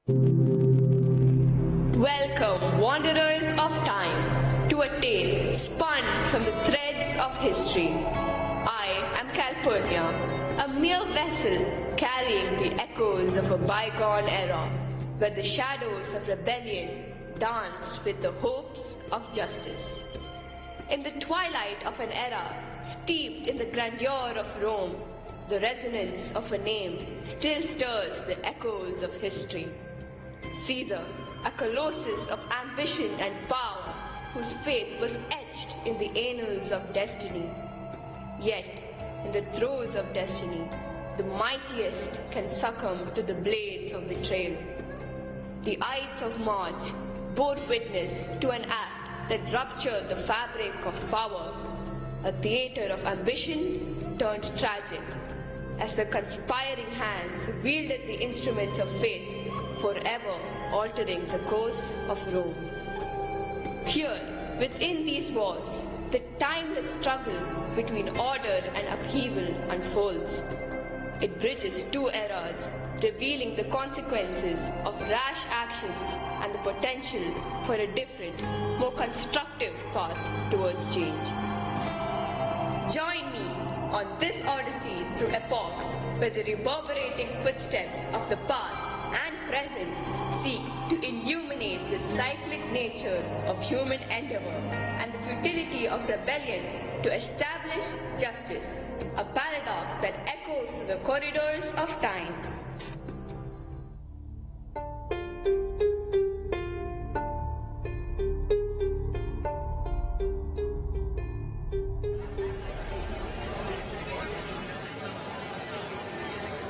Welcome, wanderers of time, to a tale spun from the threads of history. I am Calpurnia, a mere vessel carrying the echoes of a bygone era, where the shadows of rebellion danced with the hopes of justice. In the twilight of an era steeped in the grandeur of Rome, the resonance of a name still stirs the echoes of history. Caesar, a colossus of ambition and power, whose faith was etched in the annals of destiny. Yet, in the throes of destiny, the mightiest can succumb to the blades of betrayal. The Ides of March bore witness to an act that ruptured the fabric of power, a theatre of ambition turned tragic, as the conspiring hands wielded the instruments of fate, forever altering the course of Rome. Here, within these walls, the timeless struggle between order and upheaval unfolds. It bridges two eras, revealing the consequences of rash actions and the potential for a different, more constructive path towards change. Join me on this odyssey through epochs where the reverberating footsteps of the past and present seek to illuminate the cyclic nature of human endeavor and the futility of rebellion to establish justice, a paradox that echoes through the corridors of time.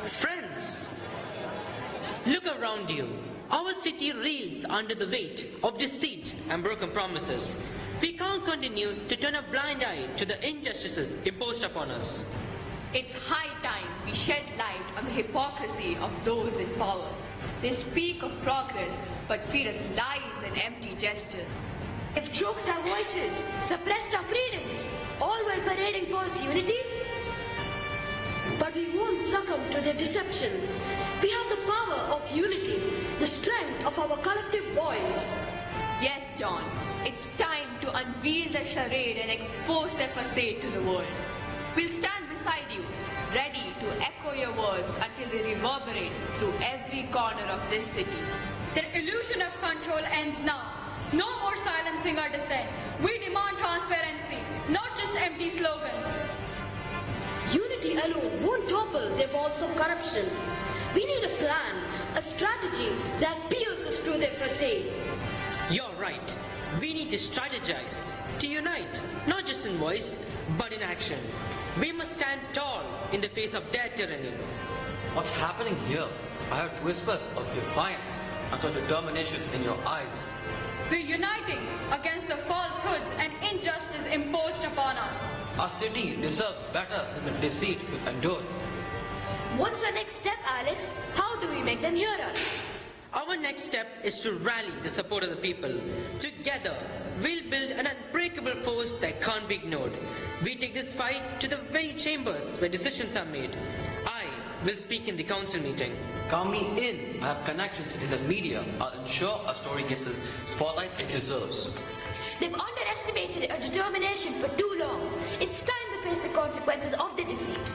Friends, look around you. Our city reels under the weight of deceit and broken promises. We can't continue to turn a blind eye to the injustices imposed upon us. It's high time we shed light on the hypocrisy of those in power. They speak of progress but feed us lies and empty gesture. They've choked our voices, suppressed our freedoms, all while parading false unity. But we won't succumb to their deception. We have the power of unity, the strength of our collective voice. Yes, John, it's time to unveil the charade and expose their facade to the world. We'll stand beside you, ready to echo your words until they reverberate through every corner of this city. Their illusion of control ends now. No more silencing our dissent. We demand transparency, not just empty slogans. Unity alone won't topple their walls of corruption. We need a plan, a strategy that pierces through their facade. You're right. We need to strategize, to unite, not just in voice, but in action. We must stand tall in the face of their tyranny. What's happening here? I heard whispers of defiance and saw determination in your eyes. We're uniting against the falsehoods and injustice imposed upon us. Our city deserves better than the deceit we've endured. What's the next step, Alex? How do we make them hear us? Our next step is to rally the support of the people. Together, we'll build an unbreakable force that can't be ignored. We take this fight to the very chambers where decisions are made. I will speak in the council meeting. Count me in. I have connections in the media. I'll ensure our story gets the spotlight it deserves. They've underestimated our determination for too long. It's time to face the consequences of their deceit.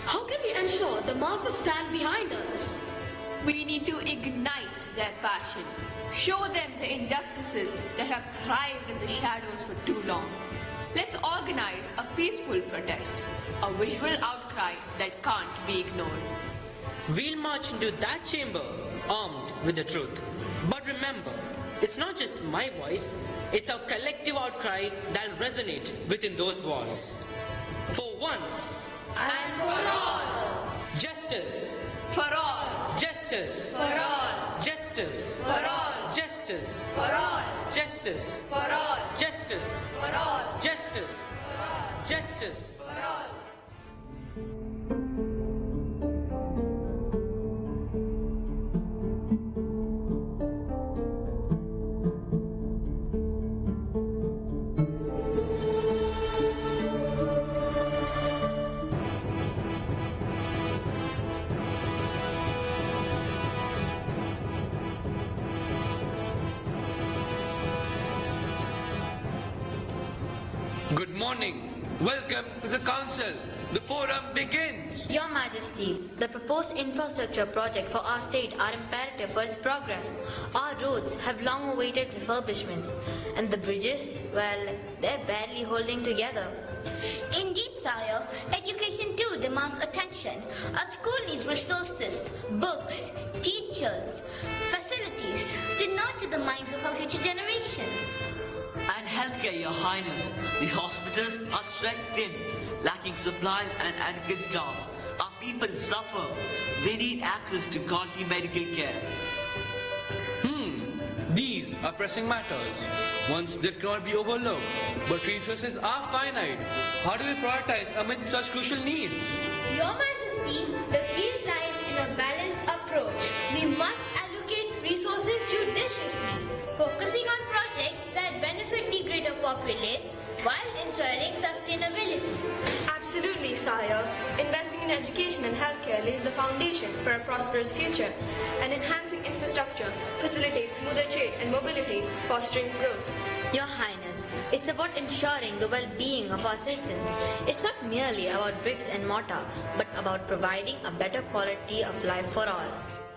How can we ensure the masses stand behind us? We need to ignite their passion, show them the injustices that have thrived in the shadows for too long. Let's organize a peaceful protest, a visual outcry that can't be ignored. We'll march into that chamber armed with the truth. But remember, it's not just my voice, it's our collective outcry that'll resonate within those walls. For once, And for all, justice, for all, justice, for all, justice, for all, justice, for all, justice, for all, justice, for all, justice, for all, justice. for all. morning. Welcome to the council. The forum begins. Your Majesty, the proposed infrastructure project for our state are imperative for its progress. Our roads have long awaited refurbishments, and the bridges, well, they're barely holding together. Indeed, sire. Education too demands attention. Our school needs resources, books, teachers, facilities to nurture the minds of our future generations. And healthcare, Your Highness. The hospitals are stretched thin, lacking supplies and adequate staff. Our people suffer. They need access to quality medical care. These are pressing matters, ones that cannot be overlooked. But resources are finite. How do we prioritize amidst such crucial needs? Your Majesty, the key lies in a balanced approach. We must allocate resources judiciously, focusing on projects that benefit the greater populace while ensuring sustainability. Absolutely, sire. Investing in education and healthcare lays the foundation for a prosperous future, and enhancing infrastructure facilitates smoother trade and mobility, fostering growth. Your Highness, it's about ensuring the well-being of our citizens. It's not merely about bricks and mortar, but about providing a better quality of life for all.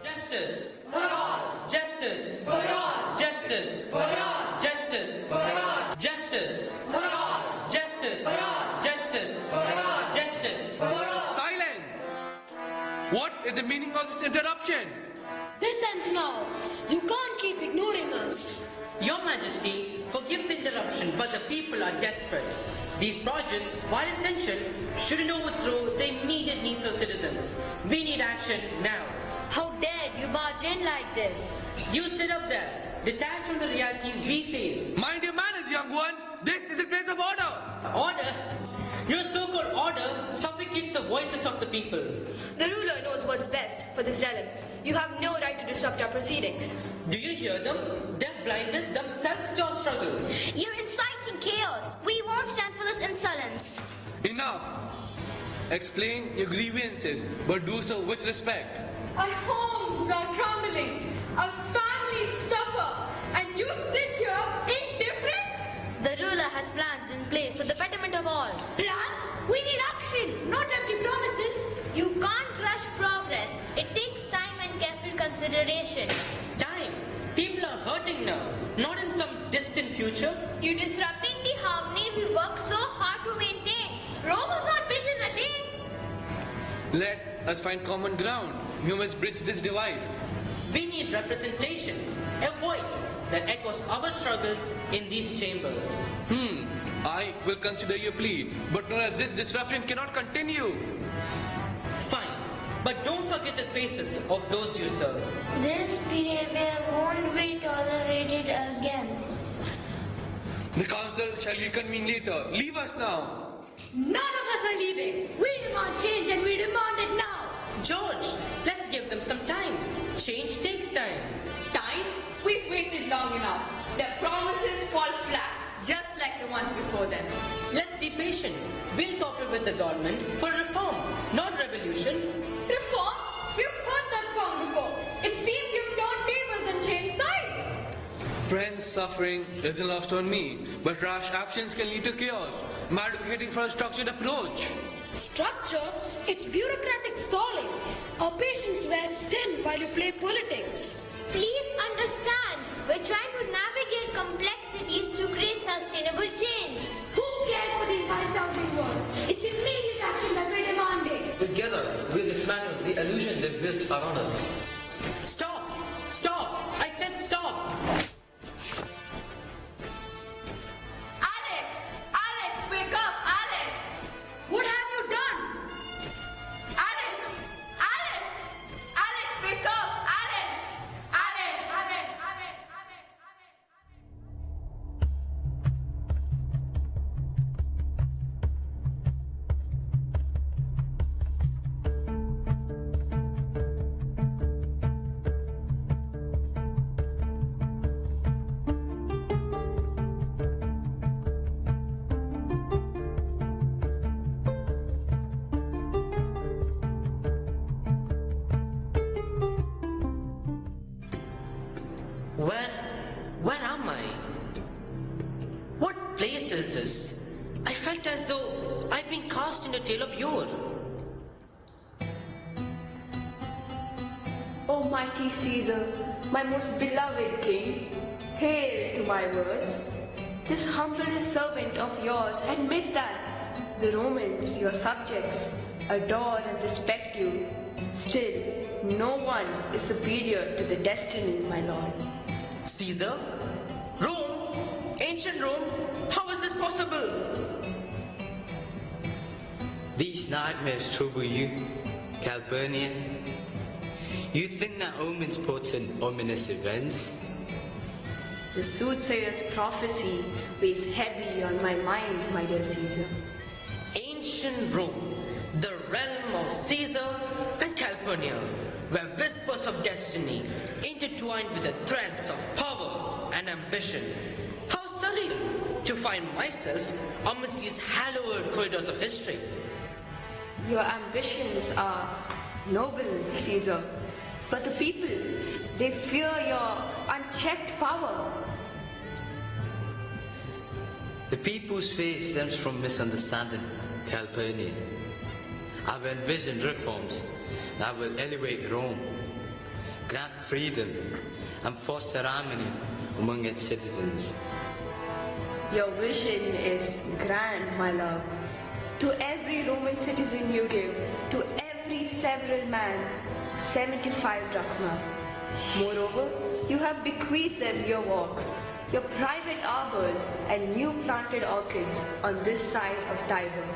Justice. For all. Justice. For all. Justice. For all. Justice. For all. Justice. For all. Justice. For all. Justice. For all. Justice. Silence! What is the meaning of this interruption? This ends now. You can't keep ignoring us. Your Majesty, forgive the interruption, but the people are desperate. These projects, while essential, shouldn't overthrow the immediate needs of citizens. We need action now. How dare you barge in like this? You sit up there, detached from the reality we face. Mind your manners, young one. This is a place of order. Order? Your so-called order suffocates the voices of the people. The ruler knows what's best for this realm. You have no right to disrupt our proceedings. Do you hear them? They've blinded themselves to our struggles. You're inciting chaos. We won't stand for this insolence. Enough. Explain your grievances, but do so with respect. Our homes are crumbling. Our families suffer. And you sit here indifferent? The ruler has plans in place for the betterment of all. Plans? We need action, not empty promises. You can't rush progress. It takes time and careful consideration. Time. People are hurting now, not in some distant future. You're disrupting the harmony we work so hard to maintain. Rome was not built in a day. Let us find common ground. We must bridge this divide. We need representation, a voice that echoes our struggles in these chambers. I will consider your plea, but know that this disruption cannot continue. Fine, but don't forget the faces of those you serve. This behavior won't be tolerated again. The council shall reconvene later. Leave us now. None of us are leaving. We demand change and we demand it now. George, let's give them some time. Change takes time. Time? We've waited long enough. Their promises fall flat, just like the ones before them. Let's be patient. We'll cooperate with the government for reform, not revolution. Reform? You've heard that song before. It seems you've turned tables and changed sides. Friends' suffering isn't lost on me, but rash actions can lead to chaos. I'm advocating for a structured approach. Structure? It's bureaucratic stalling. Our patience wears thin while you play politics. Please understand, we're trying to navigate complexities to create sustainable change. Who cares for these high-sounding words? It's immediate action that we're demanding. Together, we'll dismantle the illusion they've built around us. Stop! Stop! I said stop! Alex! Alex, wake up! Alex! What have you done? Alex! Alex! Alex, wake up! Alex! Alex! Alex! Alex! Where am I? What place is this? I felt lost in the tale of yore. O mighty Caesar, my most beloved king, hail to my words. This humble servant of yours admit that the Romans, your subjects, adore and respect you. Still, no one is superior to the destiny, my lord. Caesar? Rome? Ancient Rome? How is this possible? These nightmares trouble you, Calpurnia? You think that omens portend ominous events? The soothsayer's prophecy weighs heavy on my mind, my dear Caesar. Ancient Rome, the realm of Caesar and Calpurnia, where whispers of destiny intertwined with the threads of power and ambition. How surreal to find myself amidst these hallowed corridors of history. Your ambitions are noble, Caesar, but the people, they fear your unchecked power. The people's fear stems from misunderstanding, Calpurnia. I've envisioned reforms that will elevate Rome, grant freedom, and foster harmony among its citizens. Your vision is grand, my love. To every Roman citizen you give, to every several man, 75 drachma. Moreover, you have bequeathed them your walks, your private arbors, and new planted orchids on this side of Tiber.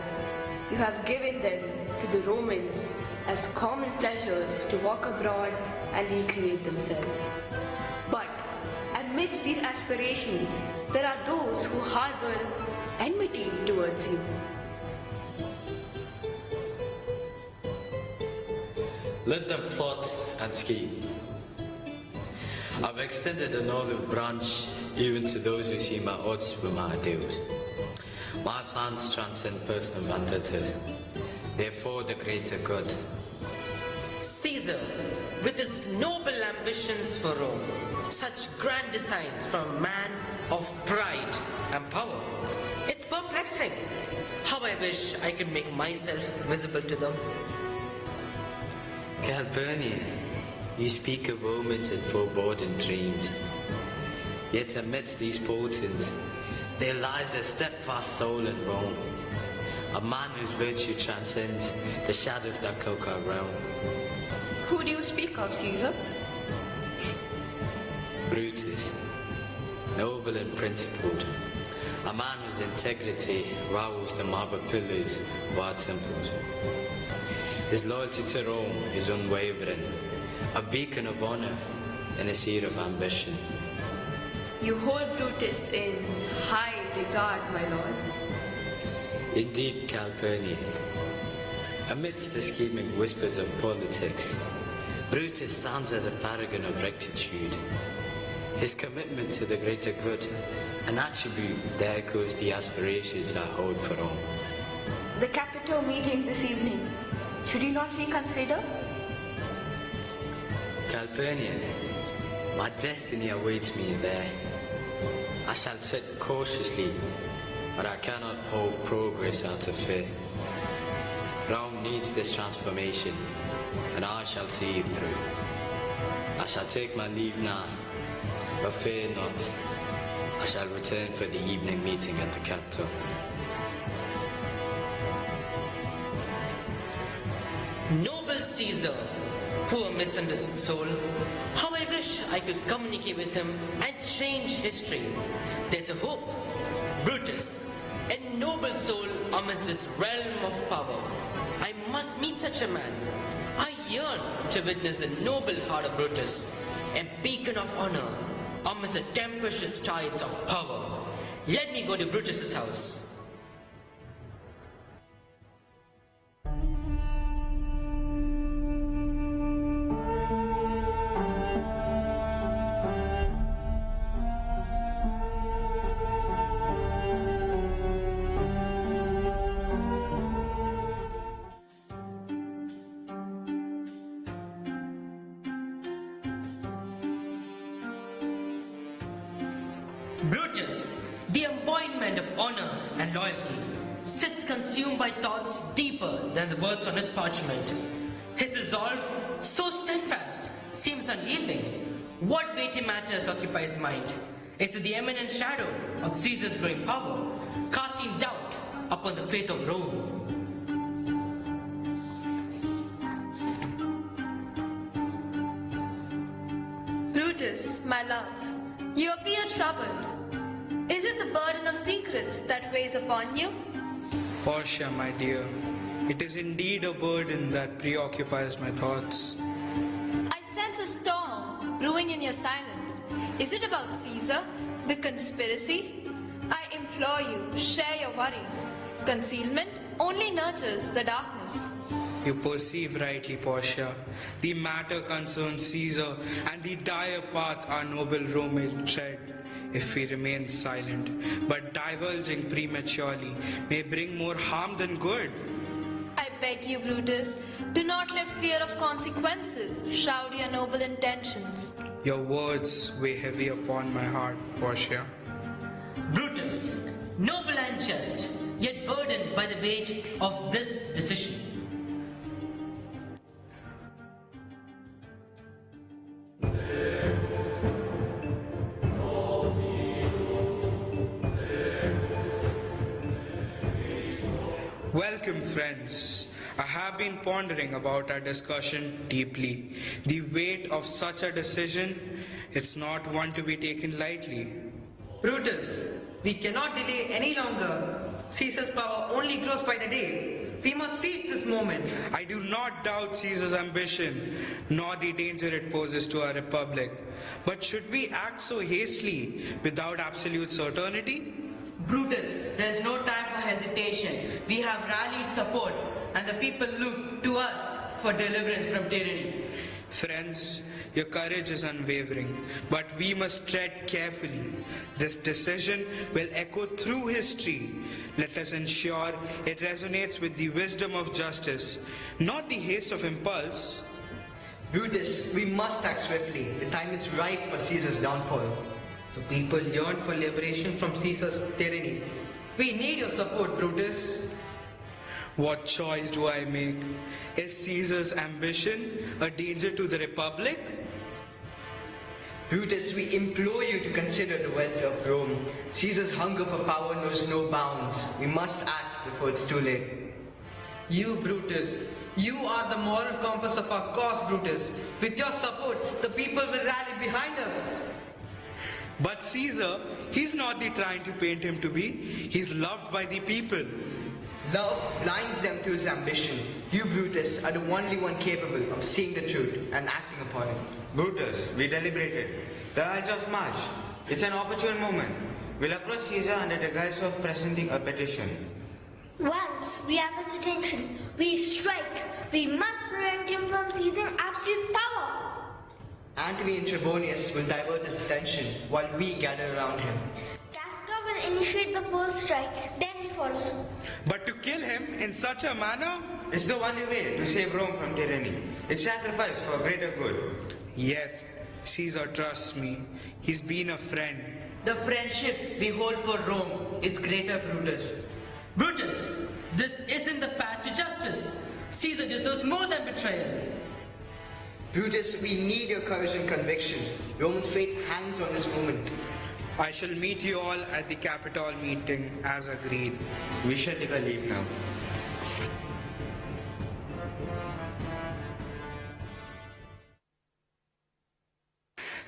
You have given them to the Romans as common pleasures to walk abroad and recreate themselves. But amidst these aspirations, there are those who harbor enmity towards you. Let them plot and scheme. I've extended an olive branch even to those who seem at odds with my ideals. My plans transcend personal vendettas. They're for the greater good. Caesar, with his noble ambitions for Rome, such grand designs from a man of pride and power. It's perplexing. How I wish I could make myself visible to them. Calpurnia, you speak of omens and foreboding dreams. Yet amidst these portents, there lies a steadfast soul in Rome, a man whose virtue transcends the shadows that cloak our realm. Who do you speak of, Caesar? Brutus, noble and principled, a man whose integrity rivals the marble pillars of our temples. His loyalty to Rome is unwavering, a beacon of honor in a seat of ambition. You hold Brutus in high regard, my lord. Indeed, Calpurnia. Amidst the scheming whispers of politics, Brutus stands as a paragon of rectitude. His commitment to the greater good, an attribute that echoes the aspirations I hold for Rome. The Capitol meeting this evening, should you not reconsider? Calpurnia, my destiny awaits me there. I shall tread cautiously, but I cannot hold progress out of fear. Rome needs this transformation, and I shall see it through. I shall take my leave now, but fear not. I shall return for the evening meeting at the Capitol. Noble Caesar, poor misunderstood soul, how I wish I could communicate with him and change history. There's a hope. Brutus, a noble soul amidst this realm of power. I must meet such a man. I yearn to witness the noble heart of Brutus, a beacon of honor amidst the tempestuous tides of power. Let me go to Brutus's house. Brutus, the embodiment of honor and loyalty, sits consumed by thoughts deeper than the words on his parchment. His resolve, so steadfast, seems unyielding. What weighty matters occupy his mind? Is it the eminent shadow of Caesar's growing power, casting doubt upon the faith of Rome? Brutus, my love, you appear troubled. Is it the burden of secrets that weighs upon you? Portia, my dear, it is indeed a burden that preoccupies my thoughts. I sense a storm brewing in your silence. Is it about Caesar, the conspiracy? I implore you, share your worries. Concealment only nurtures the darkness. You perceive rightly, Portia. The matter concerns Caesar and the dire path our noble Rome will tread if we remain silent. But divulging prematurely may bring more harm than good. I beg you, Brutus, do not let fear of consequences shroud your noble intentions. Your words weigh heavy upon my heart, Portia. Brutus, noble and just, yet burdened by the weight of this decision. Welcome, friends. I have been pondering about our discussion deeply. The weight of such a decision, it's not one to be taken lightly. Brutus, we cannot delay any longer. Caesar's power only grows by the day. We must seize this moment. I do not doubt Caesar's ambition, nor the danger it poses to our republic. But should we act so hastily without absolute certainty? Brutus, there is no time for hesitation. We have rallied support, and the people look to us for deliverance from tyranny. Friends, your courage is unwavering, but we must tread carefully. This decision will echo through history. Let us ensure it resonates with the wisdom of justice, not the haste of impulse. Brutus, we must act swiftly. The time is ripe for Caesar's downfall. The people yearn for liberation from Caesar's tyranny. We need your support, Brutus. What choice do I make? Is Caesar's ambition a danger to the Republic? Brutus, we implore you to consider the welfare of Rome. Caesar's hunger for power knows no bounds. We must act before it's too late. You, Brutus, you are the moral compass of our cause, Brutus. With your support, the people will rally behind us. But Caesar, he's not the trying to paint him to be. He's loved by the people. Love blinds them to his ambition. You, Brutus, are the only one capable of seeing the truth and acting upon it. Brutus, we deliberated. The Ides of March. It's an opportune moment. We'll approach Caesar under the guise of presenting a petition. Once we have his attention, we strike. We must prevent him from seizing absolute power. Antony and Trebonius will divert his attention while we gather around him. Casca will initiate the first strike, then we follow suit. But to kill him in such a manner? It's the only way to save Rome from tyranny. It's sacrifice for greater good. Yet, Caesar trusts me. He's been a friend. The friendship we hold for Rome is greater, Brutus. Brutus, this isn't the path to justice. Caesar deserves more than betrayal. Brutus, we need your courage and conviction. Rome's fate hangs on this moment. I shall meet you all at the Capitol meeting as agreed. We shall take a leave now.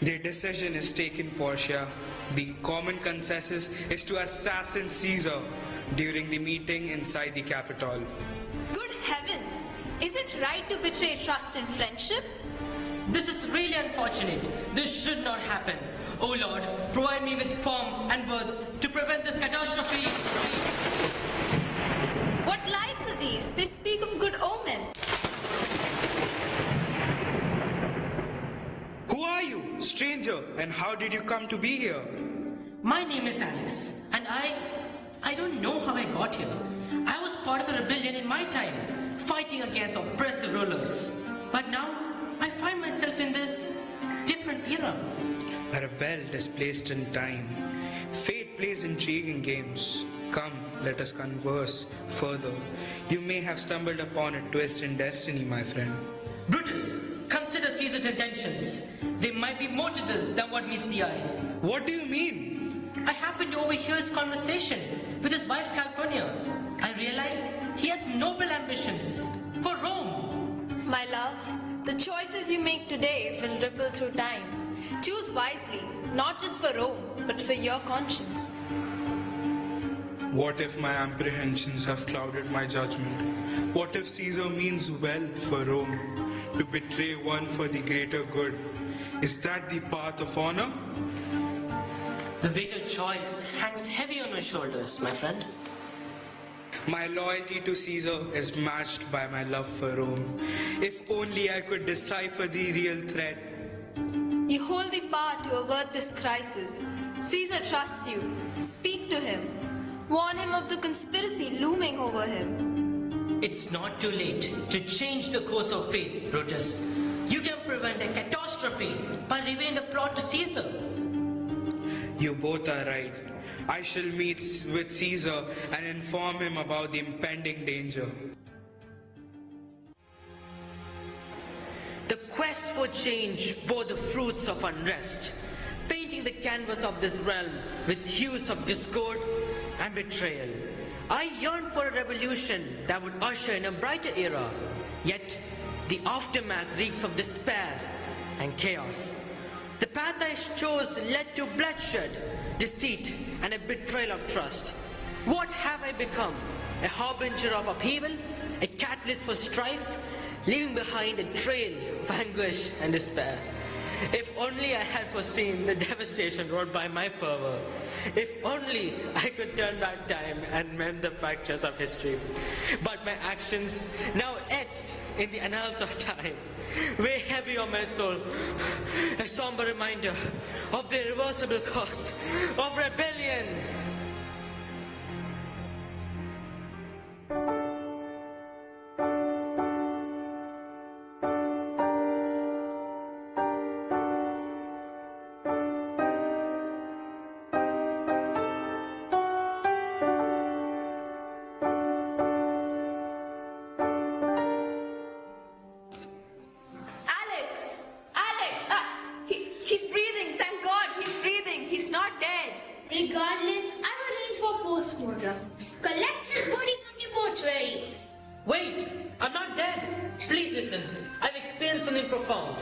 The decision is taken, Portia. The common consensus is to assassinate Caesar during the meeting inside the Capitol. Good heavens! Is it right to betray trust and friendship? This is really unfortunate. This should not happen. Oh Lord, provide me with form and words to prevent this catastrophe. What lights are these? They speak of good omen. Who are you, stranger, and how did you come to be here? My name is Alex, and I don't know how I got here. I was part of a rebellion in my time, fighting against oppressive rulers. But now, I find myself in this different era. A rebel displaced in time. Fate plays intriguing games. Come, let us converse further. You may have stumbled upon a twist in destiny, my friend. Brutus, consider Caesar's intentions. There might be more to this than what meets the eye. What do you mean? I happened to overhear his conversation with his wife Calpurnia. I realized he has noble ambitions for Rome. My love, the choices you make today will ripple through time. Choose wisely, not just for Rome, but for your conscience. What if my apprehensions have clouded my judgment? What if Caesar means well for Rome, to betray one for the greater good? Is that the path of honor? The weight of choice hangs heavy on my shoulders, my friend. My loyalty to Caesar is matched by my love for Rome. If only I could decipher the real threat. You hold the power to avert this crisis. Caesar trusts you. Speak to him. Warn him of the conspiracy looming over him. It's not too late to change the course of fate, Brutus. You can prevent a catastrophe by revealing the plot to Caesar. You both are right. I shall meet with Caesar and inform him about the impending danger. The quest for change bore the fruits of unrest, painting the canvas of this realm with hues of discord and betrayal. I yearn for a revolution that would usher in a brighter era, yet the aftermath reeks of despair and chaos. The path I chose led to bloodshed, deceit, and a betrayal of trust. What have I become? A harbinger of upheaval? A catalyst for strife? Leaving behind a trail of anguish and despair. If only I had foreseen the devastation wrought by my fervor. If only I could turn back time and mend the fractures of history. But my actions, now etched in the annals of time, weigh heavy on my soul. A somber reminder of the irreversible cost of rebellion. He's breathing, thank God, he's breathing, he's not dead. Regardless, I've arranged for post-mortem. Collect his body from the mortuary. Wait, I'm not dead. Please listen. I've experienced something profound.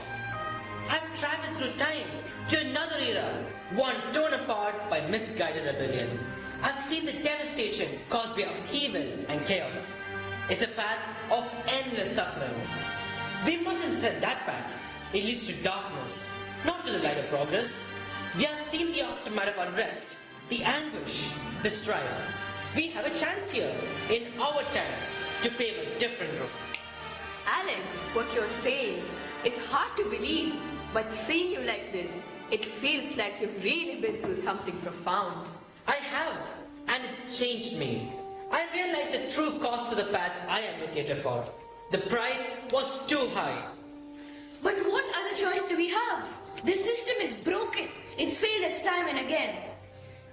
I've traveled through time to another era, one torn apart by misguided rebellion. I've seen the devastation caused by upheaval and chaos. It's a path of endless suffering. We mustn't tread that path. It leads to darkness, not to the light of progress. We have seen the aftermath of unrest, the anguish, the strife. We have a chance here, in our time, to pave a different road. Alex, what you're saying, it's hard to believe, but seeing you like this, it feels like you've really been through something profound. I have, and it's changed me. I realized the true cost of the path I advocated for. The price was too high. But what other choice do we have? The system is broken. It's failed us time and again.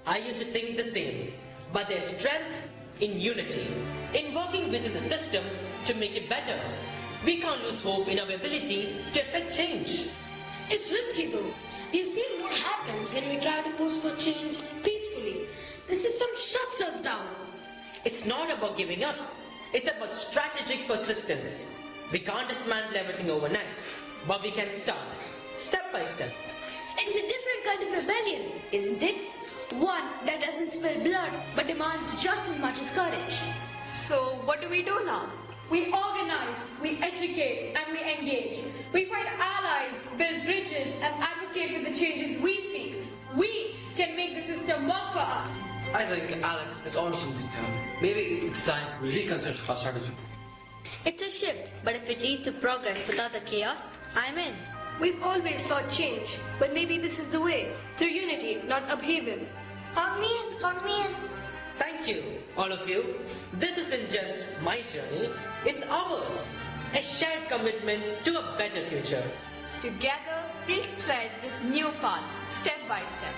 I used to think the same, but there's strength in unity, in working within the system to make it better. We can't lose hope in our ability to effect change. It's risky though. We've seen what happens when we try to push for change peacefully. The system shuts us down. It's not about giving up. It's about strategic persistence. We can't dismantle everything overnight, but we can start, step by step. It's a different kind of rebellion, isn't it? One that doesn't spill blood, but demands just as much as courage. So what do we do now? We organize, we educate, and we engage. We find allies, build bridges, and advocate for the changes we seek. We can make the system work for us. I think Alex is on something here. Maybe it's time we reconsider our strategy. It's a shift, but if it leads to progress without the chaos, I'm in. We've always sought change, but maybe this is the way. Through unity, not upheaval. Count me in, count me in. Thank you, all of you. This isn't just my journey, it's ours. A shared commitment to a better future. Together, we'll tread this new path, step by step.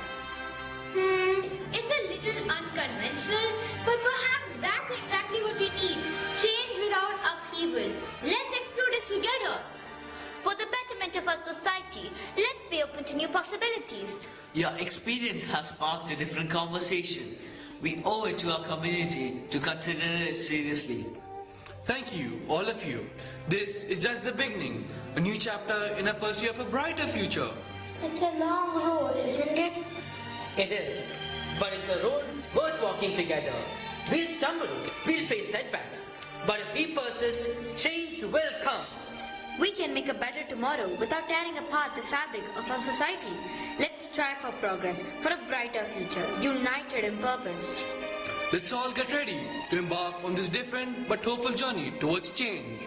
It's a little unconventional, but perhaps that's exactly what we need. Change without upheaval. Let's explore this together. For the betterment of our society, let's be open to new possibilities. Your experience has sparked a different conversation. We owe it to our community to consider it seriously. Thank you, all of you. This is just the beginning, a new chapter in a pursuit of a brighter future. It's a long road, isn't it? It is, but it's a road worth walking together. We'll stumble, we'll face setbacks, but if we persist, change will come. We can make a better tomorrow without tearing apart the fabric of our society. Let's strive for progress, for a brighter future, united in purpose. Let's all get ready to embark on this different but hopeful journey towards change.